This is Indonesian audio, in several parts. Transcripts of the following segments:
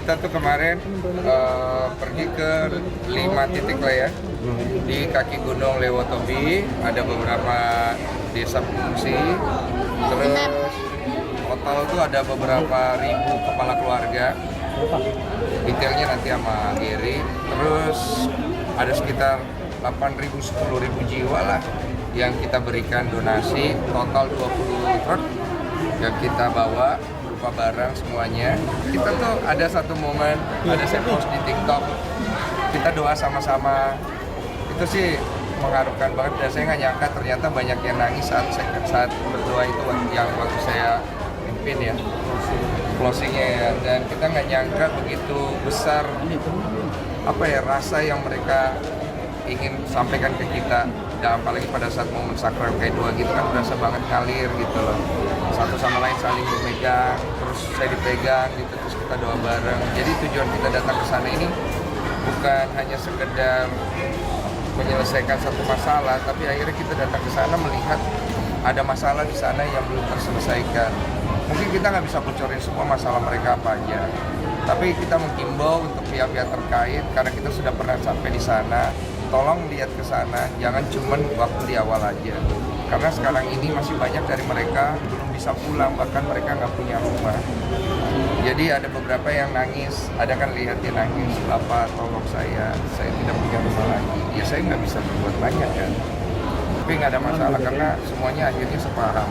kita tuh kemarin pergi ke 5 titik lah ya. Di kaki Gunung Lewotobi ada beberapa desa pengungsi. Terus total tuh ada beberapa ribu kepala keluarga. Detailnya nanti sama Gary. Terus ada sekitar 8.000 10.000 jiwa lah yang kita berikan donasi, total 20 truk yang kita bawa berupa barang semuanya. Kita tuh ada satu momen, ada saya post di TikTok, kita doa sama-sama. Itu sih mengharukan banget dan saya nggak nyangka ternyata banyak yang nangis saat berdoa itu yang waktu saya pimpin ya closingnya ya. Dan kita nggak nyangka begitu besar rasa yang mereka ingin sampaikan ke kita. Dan apalagi pada saat momen sakral kayak doa gitu kan berasa banget ngalir gitu loh, satu sama lain saling berpegang, terus saya dipegang gitu, terus kita doa bareng. Jadi tujuan kita datang ke sana ini bukan hanya sekedar menyelesaikan satu masalah, tapi akhirnya kita datang ke sana melihat ada masalah di sana yang belum terselesaikan. Mungkin kita nggak bisa bocorin semua masalah mereka apa aja, tapi kita menghimbau untuk pihak-pihak terkait karena kita sudah pernah sampai di sana. Tolong lihat ke sana, jangan cuman waktu di awal aja. Karena sekarang ini masih banyak dari mereka belum bisa pulang, bahkan mereka nggak punya rumah. Jadi ada beberapa yang nangis, ada kan lihat dia nangis, Bapak tolong saya tidak punya rumah lagi. Ya saya nggak bisa berbuat banyak kan. Tapi nggak ada masalah karena semuanya akhirnya sepaham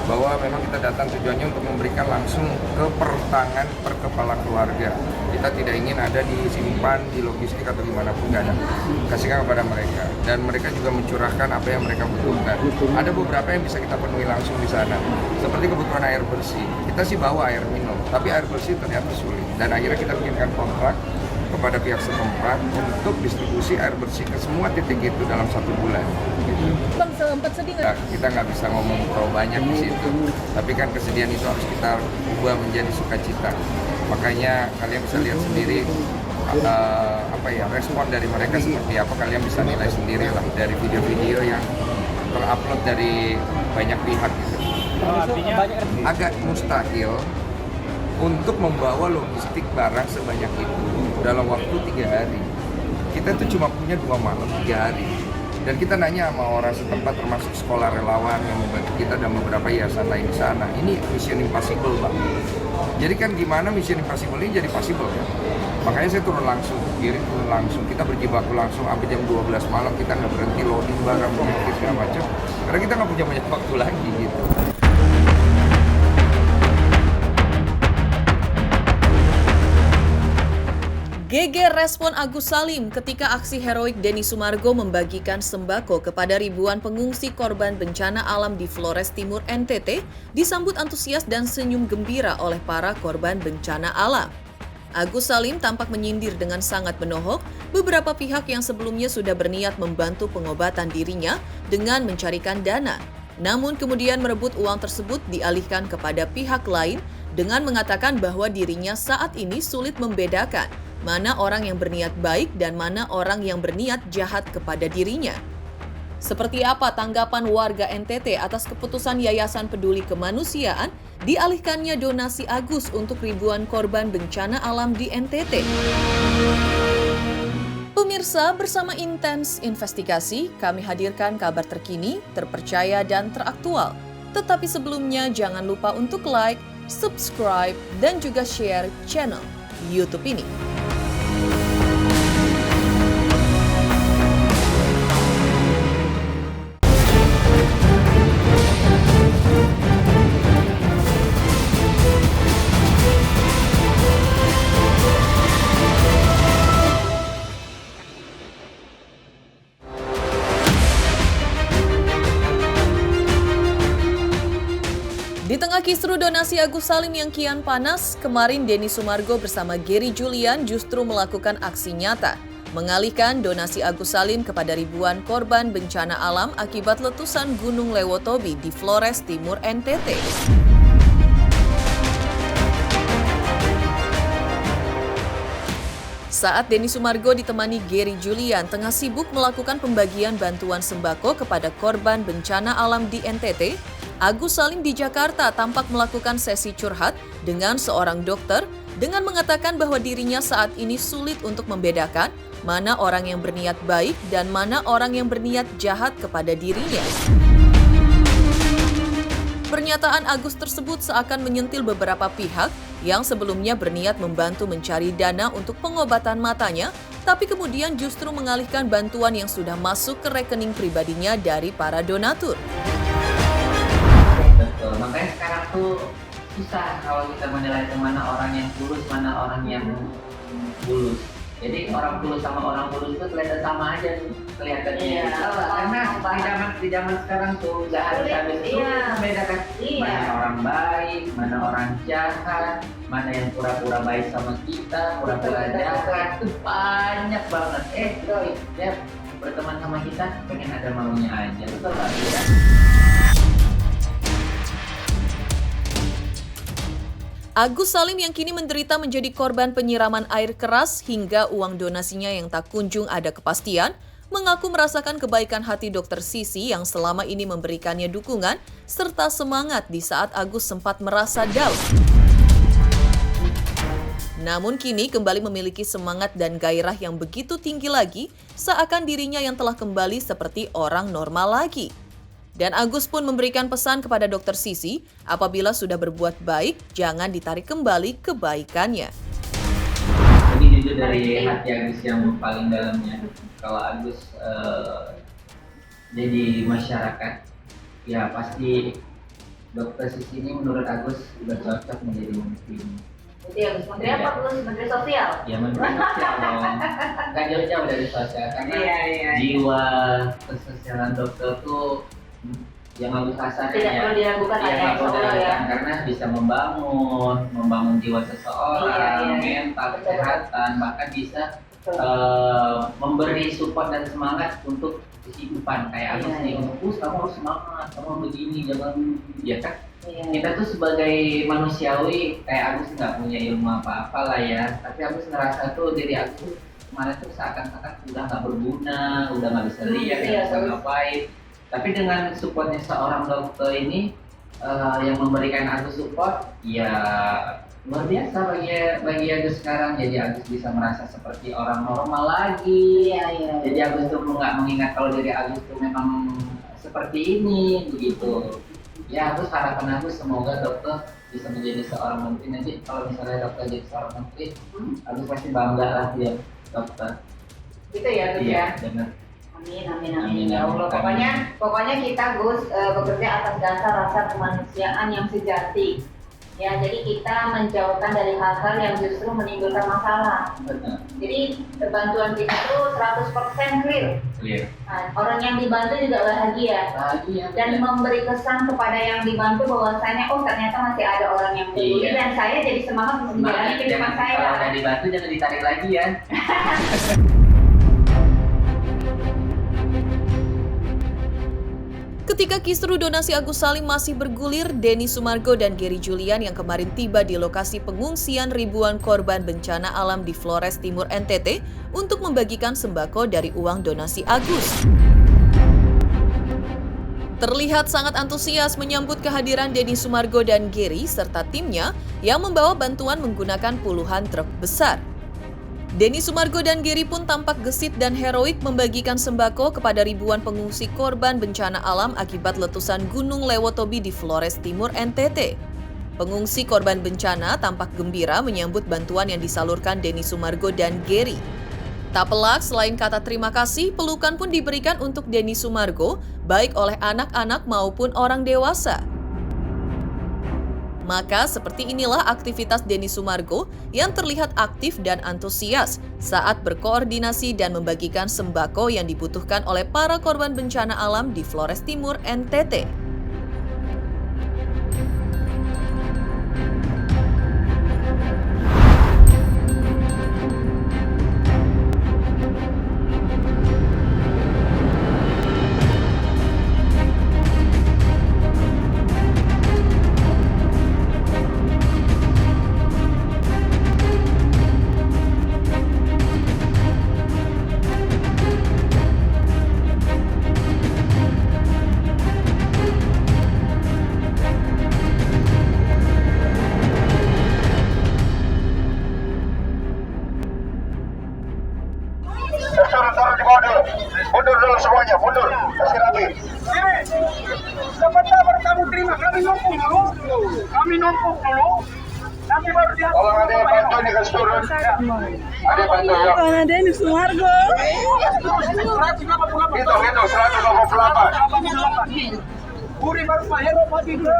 bahwa memang kita datang tujuannya untuk memberikan langsung ke pertangan per kepala keluarga. Kita tidak ingin ada disimpan di logistik atau dimanapun, nggak ada. Kasihkan kepada mereka dan mereka juga mencurahkan apa yang mereka butuhkan. Ada beberapa yang bisa kita penuhi langsung di sana, seperti kebutuhan air bersih. Kita sih bawa air minum, tapi air bersih ternyata sulit. Dan akhirnya kita bikinkan kontrak kepada pihak setempat untuk distribusi air bersih ke semua titik itu dalam 1 bulan. Gitu. Bang, sempat sedih nggak? Kita nggak bisa ngomong terlalu banyak di situ, tapi kan kesedihan itu harus kita ubah menjadi sukacita. Makanya kalian bisa lihat sendiri respon dari mereka seperti apa. Kalian bisa nilai sendiri lah dari video-video yang terupload dari banyak pihak gitu. Agak mustahil untuk membawa logistik barang sebanyak itu dalam waktu 3 hari. Kita tuh cuma punya 2 malam 3 hari. Dan kita nanya sama orang setempat termasuk sekolah relawan yang membantu kita dan beberapa yayasan lain di sana. Ini mission impossible, Bang. Jadi kan gimana mission impossible ini jadi possible ya? Makanya saya turun langsung, turun langsung. Kita berjibaku langsung sampai jam 12 malam, kita nggak berhenti loading barang, segala macam. Karena kita nggak punya banyak waktu lagi gitu. Geger respon Agus Salim ketika aksi heroik Denny Sumargo membagikan sembako kepada ribuan pengungsi korban bencana alam di Flores Timur NTT disambut antusias dan senyum gembira oleh para korban bencana alam. Agus Salim tampak menyindir dengan sangat menohok beberapa pihak yang sebelumnya sudah berniat membantu pengobatan dirinya dengan mencarikan dana. Namun kemudian merebut uang tersebut dialihkan kepada pihak lain dengan mengatakan bahwa dirinya saat ini sulit membedakan mana orang yang berniat baik dan mana orang yang berniat jahat kepada dirinya. Seperti apa tanggapan warga NTT atas keputusan Yayasan Peduli Kemanusiaan dialihkannya donasi Agus untuk ribuan korban bencana alam di NTT? Pemirsa, bersama Intens Investigasi, kami hadirkan kabar terkini, terpercaya, dan teraktual. Tetapi sebelumnya jangan lupa untuk like, subscribe, dan juga share channel YouTube ini. Di tengah kisru donasi Agus Salim yang kian panas, kemarin Denny Sumargo bersama Gary Julian justru melakukan aksi nyata, mengalihkan donasi Agus Salim kepada ribuan korban bencana alam akibat letusan Gunung Lewotobi di Flores Timur NTT. Saat Denny Sumargo ditemani Gary Julian tengah sibuk melakukan pembagian bantuan sembako kepada korban bencana alam di NTT, Agus Salim di Jakarta tampak melakukan sesi curhat dengan seorang dokter dengan mengatakan bahwa dirinya saat ini sulit untuk membedakan mana orang yang berniat baik dan mana orang yang berniat jahat kepada dirinya. Pernyataan Agus tersebut seakan menyentil beberapa pihak yang sebelumnya berniat membantu mencari dana untuk pengobatan matanya, tapi kemudian justru mengalihkan bantuan yang sudah masuk ke rekening pribadinya dari para donatur. Betul, makanya sekarang tuh susah kalau kita menilai mana orang yang tulus, mana orang yang bulus. Jadi orang tulus sama orang bulus itu kelihatan sama aja nih, kelihatannya. Iya, Karena di zaman sekarang tuh nggak habis itu membedakan mana orang baik, mana orang jahat, mana yang pura-pura baik sama kita, pura-pura jahat, itu banyak banget. Dia berteman sama kita pengen ada maunya aja, betul nggak ya? Agus Salim yang kini menderita menjadi korban penyiraman air keras hingga uang donasinya yang tak kunjung ada kepastian, mengaku merasakan kebaikan hati Dr. Sisi yang selama ini memberikannya dukungan serta semangat di saat Agus sempat merasa down. Namun kini kembali memiliki semangat dan gairah yang begitu tinggi lagi, seakan dirinya yang telah kembali seperti orang normal lagi. Dan Agus pun memberikan pesan kepada Dr. Sisi, apabila sudah berbuat baik, jangan ditarik kembali kebaikannya. Ini jujur dari hati Agus yang paling dalamnya. Kalau Agus jadi masyarakat, ya pasti Dr. Sisi ini menurut Agus sudah cocok menjadi menteri. Jadi Agus Menteri apa? Menteri Sosial? Ya menteri sosial dong. Kan jauh-jauh dari sosial, karena jiwa kesosialan dokter tuh yang Agus rasakan tidak perlu diragukan karena bisa membangun jiwa seseorang, mental, kesehatan, bahkan bisa memberi support dan semangat untuk kehidupan kayak Agus nih, kamu harus semangat, kamu begini, jangan ya kan. Kita tuh sebagai manusiawi kayak Agus nggak punya ilmu apa-apa lah ya, tapi Agus ngerasa tuh diri Agus kemarin tuh seakan-akan udah nggak berguna, udah nggak bisa lihat, nggak bisa ngapain. Tapi dengan supportnya seorang dokter ini yang memberikan Agus support, ya luar biasa bagi Agus sekarang. Jadi Agus bisa merasa seperti orang normal lagi. Jadi Agus tuh nggak mengingat kalau diri Agus tuh memang seperti ini, begitu. Ya Agus, harapan Agus semoga dokter bisa menjadi seorang menteri. Nanti kalau misalnya dokter jadi seorang menteri, Agus pasti bangga lah dia dokter. Gitu ya Gus ya? Benar. Amin. Ya Allah, pokoknya kita Gus bekerja atas dasar rasa kemanusiaan yang sejati. Ya, jadi kita menjauhkan dari hal-hal yang justru menimbulkan masalah. Benar. Jadi bantuan kita tuh 100% clear. Nah, orang yang dibantu juga bahagia. Dan memberi kesan kepada yang dibantu bahwasanya ternyata masih ada orang yang peduli dan saya jadi semangat untuk menjalani kehidupan saya. Kalau udah dibantu jangan ditarik lagi ya. Ketika kisru donasi Agus Salim masih bergulir, Denny Sumargo dan Gary Julian yang kemarin tiba di lokasi pengungsian ribuan korban bencana alam di Flores Timur NTT untuk membagikan sembako dari uang donasi Agus. Terlihat sangat antusias menyambut kehadiran Denny Sumargo dan Gary serta timnya yang membawa bantuan menggunakan puluhan truk besar. Denny Sumargo dan Gary pun tampak gesit dan heroik membagikan sembako kepada ribuan pengungsi korban bencana alam akibat letusan Gunung Lewotobi di Flores Timur NTT. Pengungsi korban bencana tampak gembira menyambut bantuan yang disalurkan Denny Sumargo dan Gary. Tak pelak, selain kata terima kasih, pelukan pun diberikan untuk Denny Sumargo, baik oleh anak-anak maupun orang dewasa. Maka seperti inilah aktivitas Denny Sumargo yang terlihat aktif dan antusias saat berkoordinasi dan membagikan sembako yang dibutuhkan oleh para korban bencana alam di Flores Timur NTT. Sebentar baru kamu terima, kami numpuk dulu. Nanti baru dia. Kalau ada yang bantu nih kasih turun. Ada yang bantu ya. Mana Denny Sumargo? Itu 128. Puri baru Pak Hero pagi ke.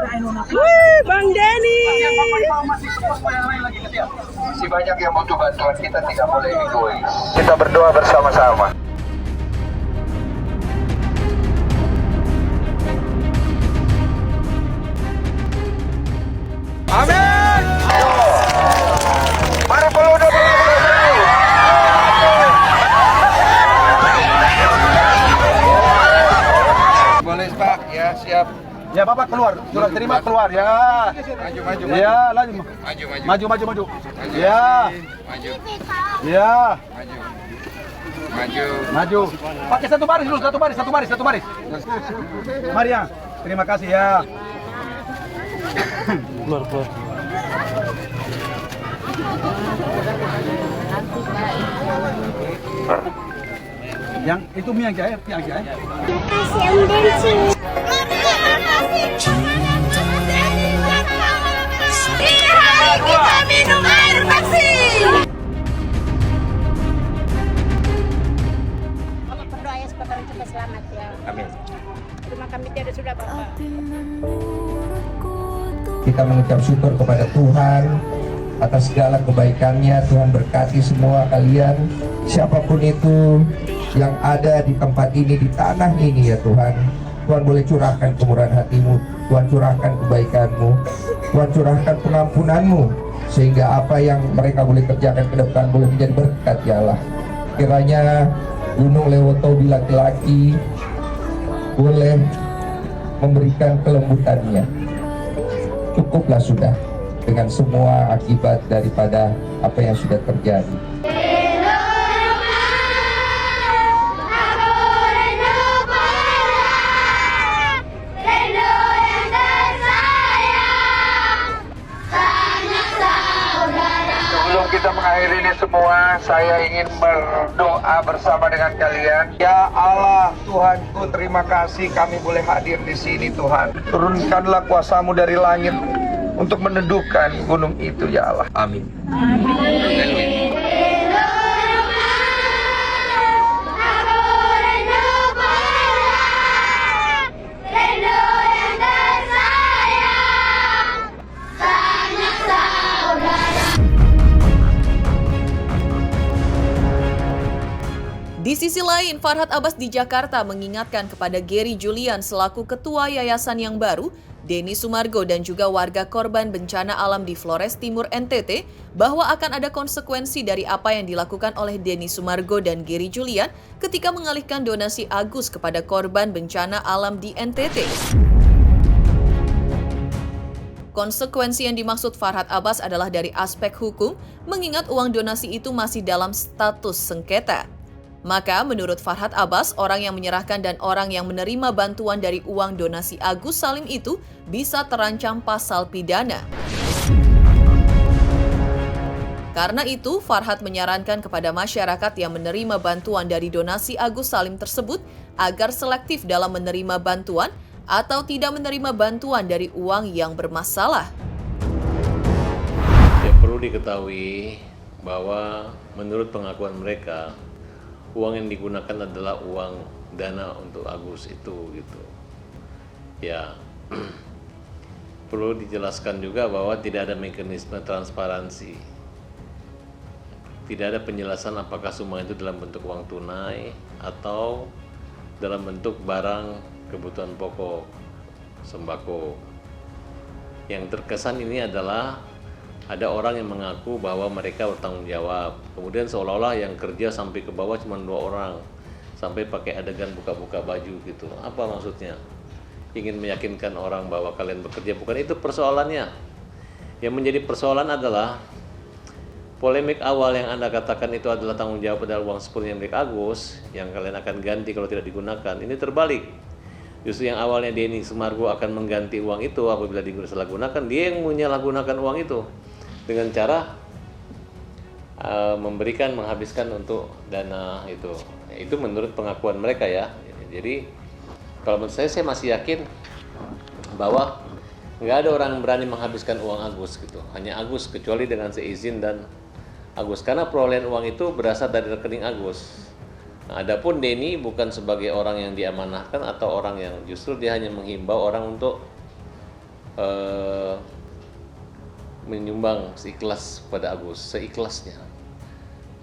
Wih, Bang Denny. Masih support yang lain lagi ke dia. Masih banyak yang butuh bantuan, kita tidak boleh egois. Kita berdoa bersama-sama. Amin. Mari peluda. Boleh Pak, ya siap. Ya Bapak keluar, surat terima keluar ya. Maju. Ya, laju. Maju. Ya. Maju. Ya. Maju. Pakai satu baris dulu, satu baris. Mari ya. Terima kasih ya. Yang itu mie yang jahit. Makasih Om Denci. Kita minum air bersih. Berdoa ya supaya kalian cepat selamat ya. Amin. Terima kami tiada sudah Bapak. Kita mengucap syukur kepada Tuhan atas segala kebaikannya. Tuhan berkati semua kalian, siapapun itu yang ada di tempat ini, di tanah ini ya Tuhan. Tuhan boleh curahkan kemurahan hatimu, Tuhan curahkan kebaikanmu, Tuhan curahkan pengampunanmu, sehingga apa yang mereka boleh kerjakan ke depan boleh menjadi berkat ya Allah. Kiranya Gunung Lewotobi laki-laki boleh memberikan kelembutannya. Cukuplah sudah dengan semua akibat daripada apa yang sudah terjadi. Sebelum kita mengakhiri ini semua, saya ingin berdoa bersama dengan kalian. Ya Allah, Tuhanku, terima kasih kami boleh hadir di sini, Tuhan. Turunkanlah kuasa-Mu dari langit untuk meneduhkan gunung itu, ya Allah. Amin. Di sisi lain, Farhad Abbas di Jakarta mengingatkan kepada Gary Julian selaku ketua yayasan yang baru, Denny Sumargo dan juga warga korban bencana alam di Flores Timur NTT bahwa akan ada konsekuensi dari apa yang dilakukan oleh Denny Sumargo dan Gary Julian ketika mengalihkan donasi Agus kepada korban bencana alam di NTT. Konsekuensi yang dimaksud Farhad Abbas adalah dari aspek hukum, mengingat uang donasi itu masih dalam status sengketa. Maka menurut Farhad Abbas, orang yang menyerahkan dan orang yang menerima bantuan dari uang donasi Agus Salim itu bisa terancam pasal pidana. Karena itu, Farhad menyarankan kepada masyarakat yang menerima bantuan dari donasi Agus Salim tersebut agar selektif dalam menerima bantuan atau tidak menerima bantuan dari uang yang bermasalah. Ya, perlu diketahui bahwa menurut pengakuan mereka, uang yang digunakan adalah uang dana untuk Agus itu gitu. Ya, perlu dijelaskan juga bahwa tidak ada mekanisme transparansi. Tidak ada penjelasan apakah sumbangan itu dalam bentuk uang tunai atau dalam bentuk barang kebutuhan pokok, sembako. Yang terkesan ini adalah ada orang yang mengaku bahwa mereka bertanggung jawab. Kemudian seolah-olah yang kerja sampai ke bawah cuma 2 orang. Sampai pakai adegan buka-buka baju gitu. Apa maksudnya? Ingin meyakinkan orang bahwa kalian bekerja. Bukan itu persoalannya. Yang menjadi persoalan adalah polemik awal yang Anda katakan itu adalah tanggung jawab adalah uang sepenuhnya milik Agus, yang kalian akan ganti kalau tidak digunakan. Ini terbalik. Justru yang awalnya Denny Sumargo akan mengganti uang itu apabila disalahgunakan, dia yang menyalahgunakan uang itu dengan cara menghabiskan untuk dana itu. Itu menurut pengakuan mereka ya. Jadi kalau menurut saya masih yakin bahwa nggak ada orang berani menghabiskan uang Agus gitu, hanya Agus kecuali dengan seizin dan Agus, karena perolehan uang itu berasal dari rekening Agus. Nah, adapun Denny bukan sebagai orang yang diamanahkan atau orang yang justru dia hanya menghimbau orang untuk menyumbang seikhlas pada Agus, seikhlasnya.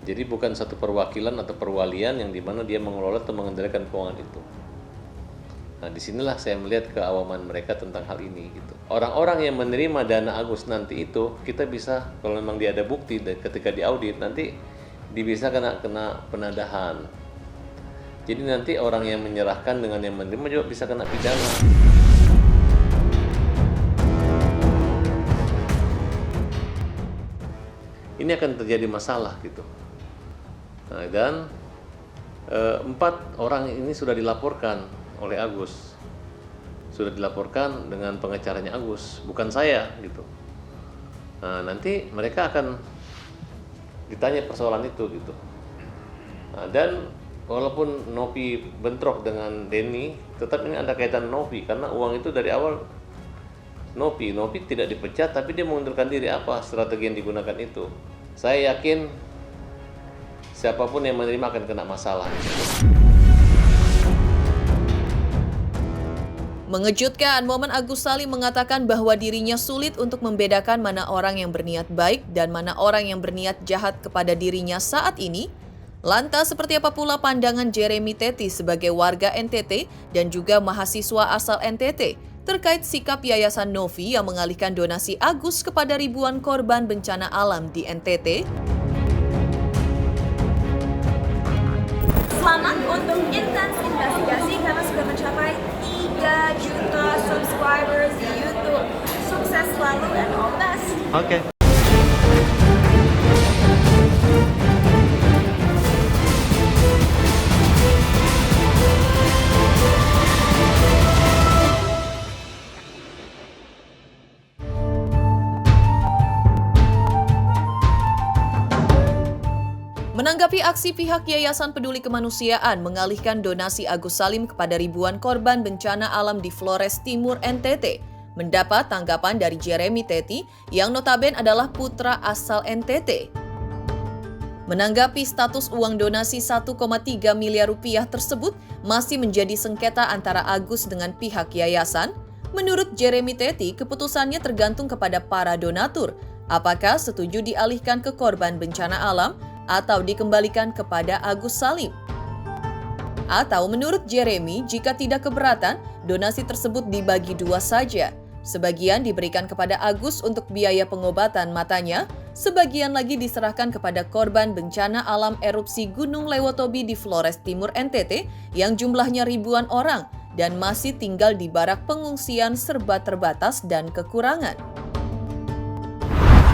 Jadi bukan satu perwakilan atau perwalian yang dimana dia mengelola atau mengendalikan keuangan itu. Nah, disinilah saya melihat keawaman mereka tentang hal ini gitu. Orang-orang yang menerima dana Agus nanti itu, kita bisa kalau memang dia ada bukti ketika diaudit nanti bisa kena penadahan. Jadi nanti orang yang menyerahkan dengan yang menerima juga bisa kena pidana. Ini akan terjadi masalah gitu. Nah, dan 4 orang ini sudah dilaporkan oleh Agus, sudah dilaporkan dengan pengacaranya Agus, bukan saya gitu. Nah, nanti mereka akan ditanya persoalan itu gitu. Nah, dan walaupun Novi bentrok dengan Denny, tetap ini ada kaitan Novi karena uang itu dari awal Novi tidak dipecat, tapi dia mengundurkan diri. Apa strategi yang digunakan itu? Saya yakin siapapun yang menerima akan kena masalah. Mengejutkan, Momen Agus Salim mengatakan bahwa dirinya sulit untuk membedakan mana orang yang berniat baik dan mana orang yang berniat jahat kepada dirinya saat ini. Lantas, seperti apa pula pandangan Jeremy Teti sebagai warga NTT dan juga mahasiswa asal NTT terkait sikap Yayasan Novi yang mengalihkan donasi Agus kepada ribuan korban bencana alam di NTT? Selamat untuk Intens Investigasi karena sudah mencapai 3 juta subscribers di YouTube. Sukses selalu and all the best. Oke. Menanggapi aksi pihak Yayasan Peduli Kemanusiaan mengalihkan donasi Agus Salim kepada ribuan korban bencana alam di Flores Timur NTT, mendapat tanggapan dari Jeremy Teti yang notabene adalah putra asal NTT. Menanggapi status uang donasi 1,3 miliar rupiah tersebut masih menjadi sengketa antara Agus dengan pihak yayasan, menurut Jeremy Teti keputusannya tergantung kepada para donatur, apakah setuju dialihkan ke korban bencana alam atau dikembalikan kepada Agus Salim. Atau menurut Jeremy, jika tidak keberatan, donasi tersebut dibagi 2 saja. Sebagian diberikan kepada Agus untuk biaya pengobatan matanya, sebagian lagi diserahkan kepada korban bencana alam erupsi Gunung Lewotobi di Flores Timur NTT yang jumlahnya ribuan orang dan masih tinggal di barak pengungsian serba terbatas dan kekurangan.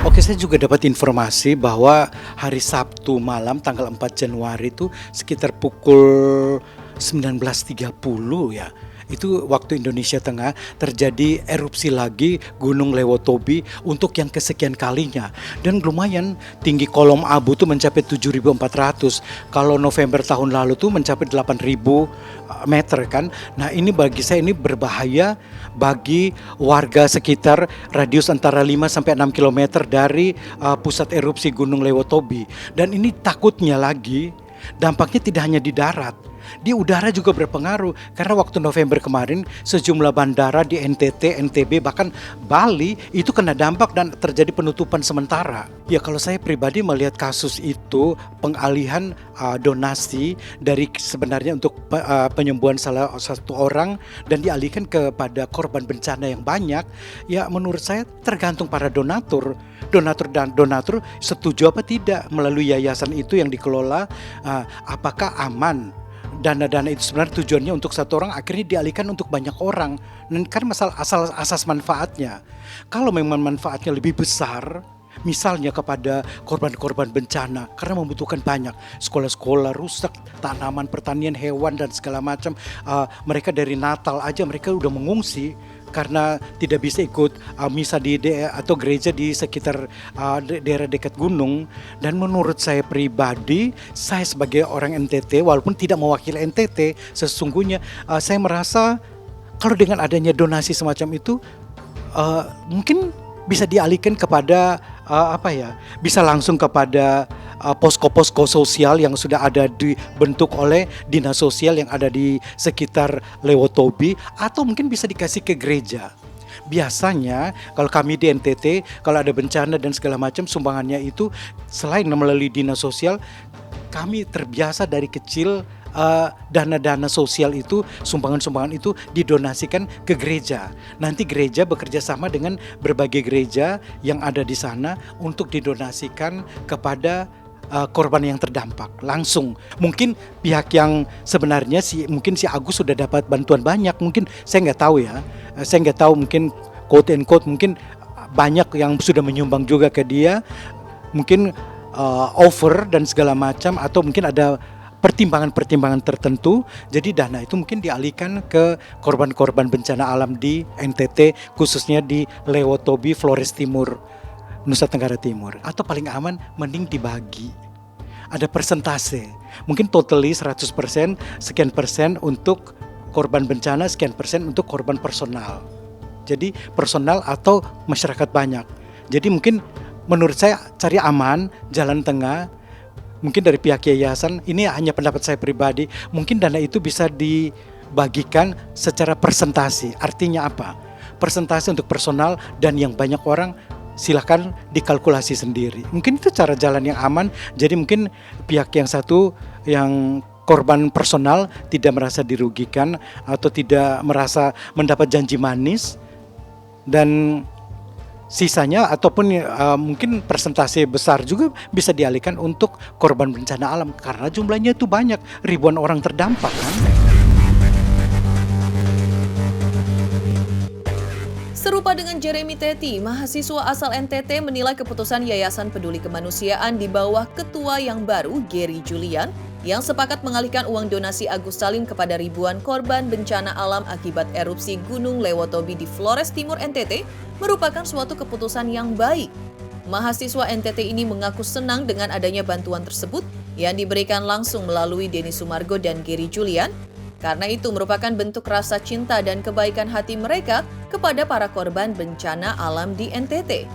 Oke, saya juga dapat informasi bahwa hari Sabtu malam tanggal 4 Januari itu sekitar pukul 19.30 ya. Itu waktu Indonesia Tengah terjadi erupsi lagi Gunung Lewotobi untuk yang kesekian kalinya. Dan lumayan tinggi kolom abu tuh mencapai 7.400. Kalau November tahun lalu tuh mencapai 8.000 meter kan. Nah, ini bagi saya ini berbahaya bagi warga sekitar radius antara 5 sampai 6 km dari pusat erupsi Gunung Lewotobi. Dan ini takutnya lagi dampaknya tidak hanya di darat, di udara juga berpengaruh. Karena waktu November kemarin sejumlah bandara di NTT, NTB bahkan Bali itu kena dampak dan terjadi penutupan sementara. Ya, kalau saya pribadi melihat kasus itu pengalihan donasi dari sebenarnya untuk penyembuhan salah satu orang dan dialihkan kepada korban bencana yang banyak, ya menurut saya tergantung para donatur. Donatur setuju apa tidak melalui yayasan itu yang dikelola, apakah aman. Dana-dana itu sebenarnya tujuannya untuk satu orang, akhirnya dialihkan untuk banyak orang. Dan kan masalah asas manfaatnya. Kalau memang manfaatnya lebih besar, misalnya kepada korban-korban bencana, karena membutuhkan banyak, sekolah-sekolah rusak, tanaman, pertanian, hewan dan segala macam. Mereka dari Natal aja mereka udah mengungsi karena tidak bisa ikut misa di atau gereja di sekitar daerah dekat gunung. Dan menurut saya pribadi, saya sebagai orang NTT walaupun tidak mewakili NTT, sesungguhnya saya merasa Kalau dengan adanya donasi semacam itu, mungkin bisa dialihkan kepada bisa langsung kepada posko-posko sosial yang sudah ada dibentuk oleh dinas sosial yang ada di sekitar Lewotobi, atau mungkin bisa dikasih ke gereja. Biasanya kalau kami di NTT, kalau ada bencana dan segala macam, sumbangannya itu selain melalui dinas sosial, kami terbiasa dari kecil dana-dana sosial itu, sumbangan-sumbangan itu didonasikan ke gereja. Nanti gereja bekerja sama dengan berbagai gereja yang ada di sana untuk didonasikan kepada korban yang terdampak langsung. Mungkin pihak yang sebenarnya mungkin si Agus sudah dapat bantuan banyak, mungkin saya nggak tahu ya. Saya nggak tahu, mungkin quote and quote mungkin banyak yang sudah menyumbang juga ke dia, mungkin over dan segala macam, atau mungkin ada pertimbangan-pertimbangan tertentu. Jadi dana itu mungkin dialihkan ke korban-korban bencana alam di NTT, khususnya di Lewotobi, Flores Timur, Nusa Tenggara Timur. Atau paling aman mending dibagi. Ada persentase, mungkin totally 100%, sekian persen untuk korban bencana, sekian persen untuk korban personal. Jadi personal atau masyarakat banyak. Jadi mungkin menurut saya cari aman, jalan tengah. Mungkin dari pihak yayasan, ini hanya pendapat saya pribadi, mungkin dana itu bisa dibagikan secara persentase. Artinya apa? Persentase untuk personal, dan yang banyak orang silahkan dikalkulasi sendiri. Mungkin itu cara jalan yang aman. Jadi mungkin pihak yang satu, yang korban personal, tidak merasa dirugikan atau tidak merasa mendapat janji manis, dan sisanya ataupun mungkin persentase besar juga bisa dialihkan untuk korban bencana alam, karena jumlahnya itu banyak, ribuan orang terdampak kan. Serupa dengan Jeremy Teti, mahasiswa asal NTT menilai keputusan Yayasan Peduli Kemanusiaan di bawah ketua yang baru, Gary Julian, yang sepakat mengalihkan uang donasi Agus Salim kepada ribuan korban bencana alam akibat erupsi Gunung Lewotobi di Flores Timur NTT merupakan suatu keputusan yang baik. Mahasiswa NTT ini mengaku senang dengan adanya bantuan tersebut yang diberikan langsung melalui Denny Sumargo dan Gary Julian, karena itu merupakan bentuk rasa cinta dan kebaikan hati mereka kepada para korban bencana alam di NTT.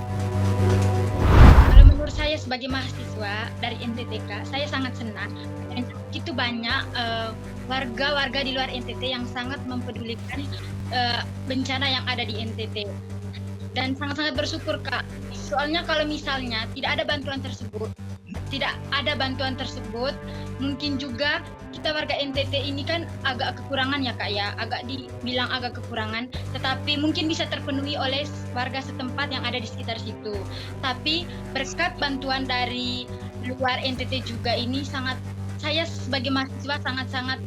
Kalau menurut saya sebagai mahasiswa dari NTTK, saya sangat senang. Itu banyak warga-warga di luar NTT yang sangat mempedulikan bencana yang ada di NTT. Dan sangat-sangat bersyukur, Kak. Soalnya kalau misalnya tidak ada bantuan tersebut, mungkin juga kita warga NTT ini kan agak kekurangan ya, Kak ya. Agak dibilang agak kekurangan, tetapi mungkin bisa terpenuhi oleh warga setempat yang ada di sekitar situ. Tapi berkat bantuan dari luar NTT juga ini saya sebagai mahasiswa sangat-sangat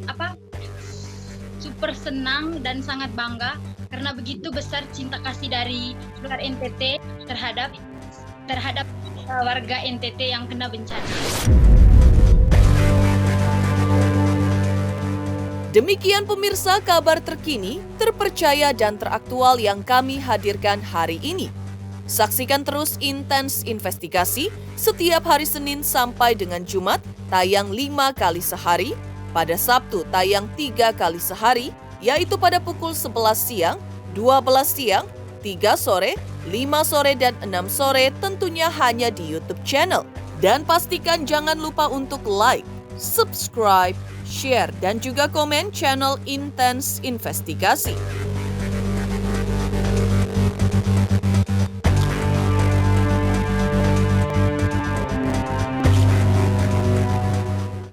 super senang dan sangat bangga karena begitu besar cinta kasih dari luar NTT terhadap warga NTT yang kena bencana. Demikian pemirsa kabar terkini, terpercaya dan teraktual yang kami hadirkan hari ini. Saksikan terus Intens Investigasi setiap hari Senin sampai dengan Jumat tayang 5 kali sehari, pada Sabtu tayang 3 kali sehari, yaitu pada pukul 11 siang, 12 siang, 3 sore, 5 sore, dan 6 sore, tentunya hanya di YouTube channel. Dan pastikan jangan lupa untuk like, subscribe, share, dan juga komen channel Intens Investigasi.